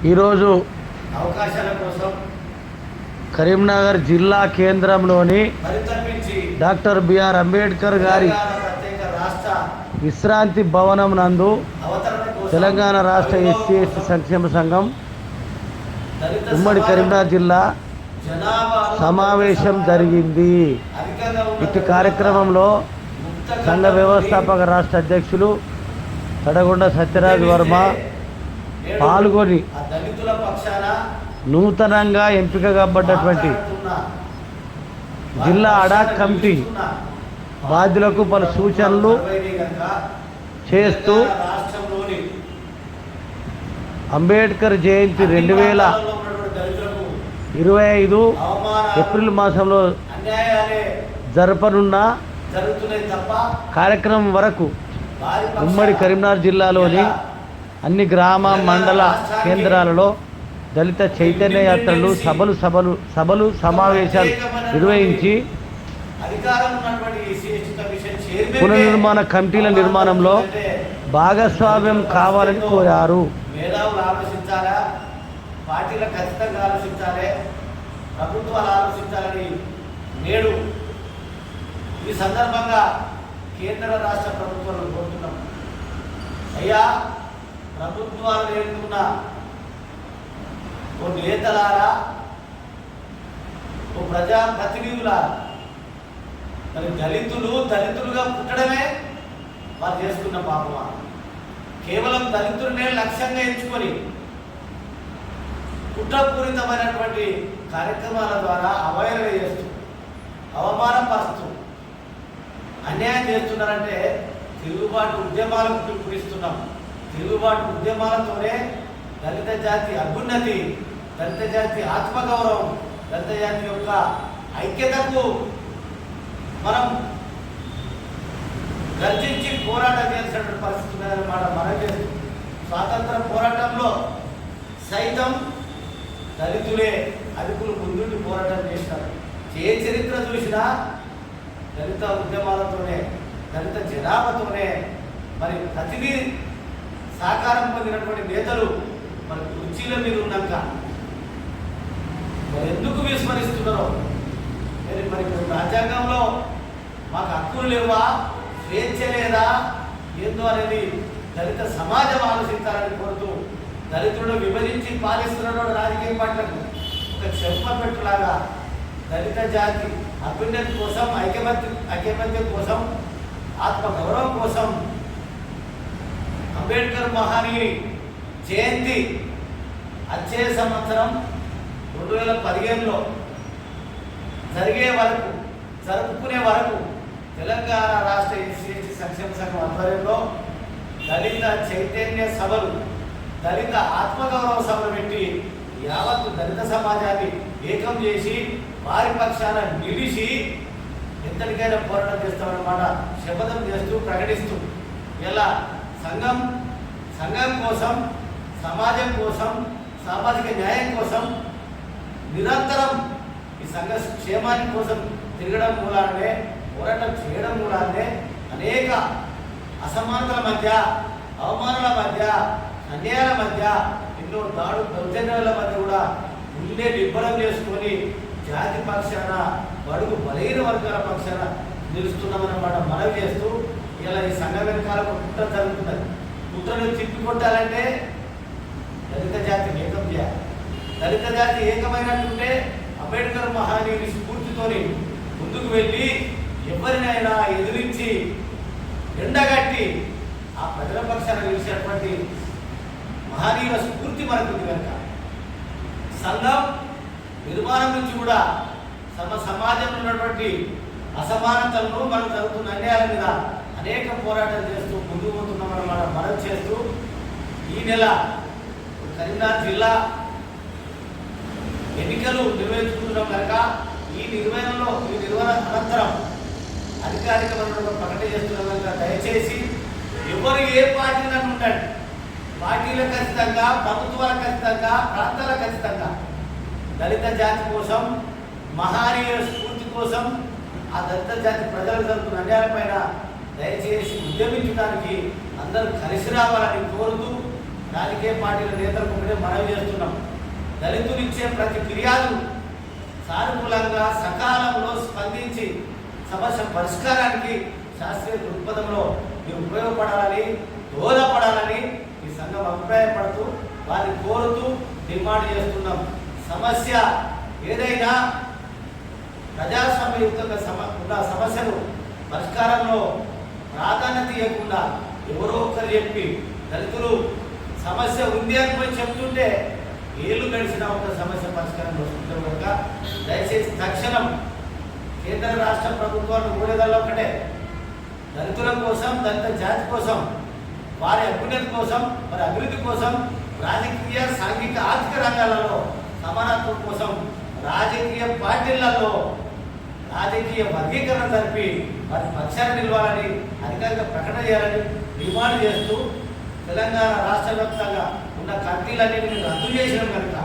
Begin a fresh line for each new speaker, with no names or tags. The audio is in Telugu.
ఈరోజు
అవకాశాల కోసం
కరీంనగర్ జిల్లా కేంద్రంలోని డాక్టర్ బిఆర్ అంబేద్కర్ గారి విశ్రాంతి భవనం నందు తెలంగాణ రాష్ట్ర ఎస్సీ ఎస్టీ సంక్షేమ సంఘం ఉమ్మడి కరీంనగర్ జిల్లా సమావేశం జరిగింది. ఇటు కార్యక్రమంలో సంఘ వ్యవస్థాపక రాష్ట్ర అధ్యక్షులు తడగొండ సత్యరాజ్ వర్మ పాల్గొని నూతనంగా ఎంపిక కాబడ్డటువంటి జిల్లా అడాక్ కమిటీ బాధ్యులకు పలు సూచనలు చేస్తూ అంబేద్కర్ జయంతి 2025 ఏప్రిల్ మాసంలో జరపనున్న కార్యక్రమం వరకు ఉమ్మడి కరీంనగర్ జిల్లాలోని అన్ని గ్రామ మండల కేంద్రాలలో దళిత చైతన్య యాత్రలు సభలు సమావేశాలు నిర్వహించి పునర్నిర్మాణ కమిటీల నిర్మాణంలో భాగస్వామ్యం కావాలని కోరారు.
మేధావులు ఆలోచించాలా, పార్టీలు ఖచ్చితంగా ఆలోచించాలి, ప్రభుత్వాలు ఆలోచించాలని నేడు ఈ సందర్భంగా కేంద్ర రాష్ట్ర ప్రభుత్వాలను కోరుతున్నాం. అయ్యా, ప్రభుత్వాలు నేర్చుకున్న ఓ నేతలారా, ఓ ప్రజాప్రతినిధులారా, మరి దళితులుగా పుట్టడమే వారు చేసుకున్న పాపమా? కేవలం దళితులనే లక్ష్యంగా ఎంచుకొని కుట్రపూరితమైనటువంటి కార్యక్రమాల ద్వారా అవహేళన చేస్తూ, అవమానపరుస్తూ, అన్యాయం చేస్తున్నారంటే తిరుగుబాటు ఉద్యమాలకు పిలుపునిస్తున్నాం. తిరుగుబాటు ఉద్యమాలతోనే దళిత జాతి అభ్యున్నతి, దళిత జాతి ఆత్మగౌరవం, దళిత జాతి యొక్క ఐక్యతకు మనం గర్జించి పోరాటం చేసినటువంటి పరిస్థితి ఉన్నదన్నమాట. మనకి స్వాతంత్ర పోరాటంలో సైతం దళితులే అదుపులు ముందుండి పోరాటం చేసినారు. ఏ చరిత్ర చూసినా దళిత ఉద్యమాలతోనే, దళిత జనాభాతోనే మరి ప్రతిదీ సహకారం పొందినటువంటి నేతలు మరి కుర్చీల మీద ఉన్నాక మరి ఎందుకు విస్మరిస్తున్నారో, మరి రాజ్యాంగంలో మాకు హక్కులు లేవా, స్వేచ్ఛ లేదా, ఏందో అనేది దళిత సమాజం ఆలోచించాలని కోరుతూ, దళితులను విభజించి పాలిస్తున్నటువంటి రాజకీయ పార్టీలకు ఒక చెంపపెట్టులాగా దళిత జాతి అభ్యున్నతి కోసం, ఐకమత్యం కోసం, ఆత్మగౌరవం కోసం అంబేద్కర్ మహనీయుని జయంతి వచ్చే సంవత్సరం 2015లో జరుపుకునే వరకు తెలంగాణ రాష్ట్ర ఎస్సీ ఎస్టీ సంక్షేమ సంఘం ఆధ్వర్యంలో దళిత చైతన్య సభలు, దళిత ఆత్మగౌరవ సభలు పెట్టి యావత్తు దళిత సమాజాన్ని ఏకం చేసి వారి పక్షాన నిలిచి ఎంతటికైనా పోరాటం చేస్తామన్నమాట శపథం చేస్తూ ప్రకటిస్తూ ఇలా సంఘం కోసం, సమాజం కోసం, సామాజిక న్యాయం కోసం నిరంతరం ఈ సంఘ క్షేమాని కోసం తిరగడం మూలానే, పోరాటం చేయడం మూలానే అనేక అసమానతల మధ్య, అవమానాల మధ్య, అన్యాయాల మధ్య, ఎన్నో దౌర్జన్యాల మధ్య కూడా ముందే నిబ్బరం చేసుకొని జాతి పక్షాన, బడుగు బలహీన వర్గాల పక్షాన నిలుస్తున్నామన్నమాట మనవి చేస్తూ ఇలా ఈ సంఘ వెనకాల కుట్ర జరుగుతున్నది. కుట్రను తిప్పికొట్టాలంటే దళిత జాతిని ఏకం చేయాలి. దళిత జాతి ఏకమైనట్టుంటే అంబేద్కర్ మహనీయుని స్ఫూర్తితోని ముందుకు వెళ్ళి ఎవరినైనా ఎదిరించి ఎండగట్టి ఆ ప్రజల పక్షాన నిలిచినటువంటి మహనీయుల స్ఫూర్తి మనకుంది కనుక సంఘం నిర్మాణం నుంచి కూడా సమాజంలో ఉన్నటువంటి అసమానతలను, మనం జరుగుతున్న అన్యాయాల మీద అనేక పోరాటాలు చేస్తూ ముందుకు పోతున్నామన్నమాట మనం చేస్తూ ఈ నెల కరీంనగర్ జిల్లా ఎన్నికలు నిర్వహించుకుంటున్నాం కనుక ఈ నిర్వహణ అనంతరం అధికారికమైన ప్రకటన చేస్తున్నాం కనుక దయచేసి ఎవరు ఏ పార్టీలను ఉండండి, పార్టీలకు ఖచ్చితంగా, ప్రభుత్వాలకు ఖచ్చితంగా, ప్రాంతాలకు ఖచ్చితంగా దళిత జాతి కోసం, మహనీయుల స్ఫూర్తి కోసం, ఆ దళిత జాతి ప్రజలకు జరుగుతున్న అన్యాయాలపైన దయచేసి ఉద్యమించడానికి అందరూ కలిసి రావాలని కోరుతూ రాజకీయ పార్టీల నేతలకు ఒకటే మనవి చేస్తున్నాం. దళితులు ఇచ్చే ప్రతి ఫిర్యాదు సానుకూలంగా సకాలంలో స్పందించి సమస్య పరిష్కారానికి శాస్త్రీయ దృక్పథంలో మీరు ఉపయోగపడాలని, దోహదపడాలని ఈ సంఘం అభిప్రాయపడుతూ వారిని కోరుతూ డిమాండ్ చేస్తున్నాం. సమస్య ఏదైనా ప్రజాస్వామ్యయుక్తంగా ఉన్న సమస్యను పరిష్కారంలో ప్రాధాన్యత ఇవ్వకుండా ఎవరో ఒకరు చెప్పి దళితులు సమస్య ఉంది అని చెప్తుంటే ఏళ్ళు గడిచిన ఒక సమస్య పరిష్కారం వస్తుంటే కనుక దయచేసి తక్షణం కేంద్ర రాష్ట్ర ప్రభుత్వాలు ఊరేదల్లో ఒకటే దళితుల కోసం, దళిత జాతి కోసం, వారి అభ్యున్నతి కోసం, వారి అభివృద్ధి కోసం, రాజకీయ, సాంఘిక, ఆర్థిక రంగాలలో సమానత్వం కోసం రాజకీయ పార్టీలలో రాజకీయ వర్గీకరణ జరిపి వారి పక్షాన్ని నిలవాలని అధికారిక ప్రకటన చేయాలని డిమాండ్ చేస్తూ తెలంగాణ రాష్ట్ర వ్యాప్తంగా ఉన్న కమిటీలన్నింటినీ రద్దు చేసిన కనుక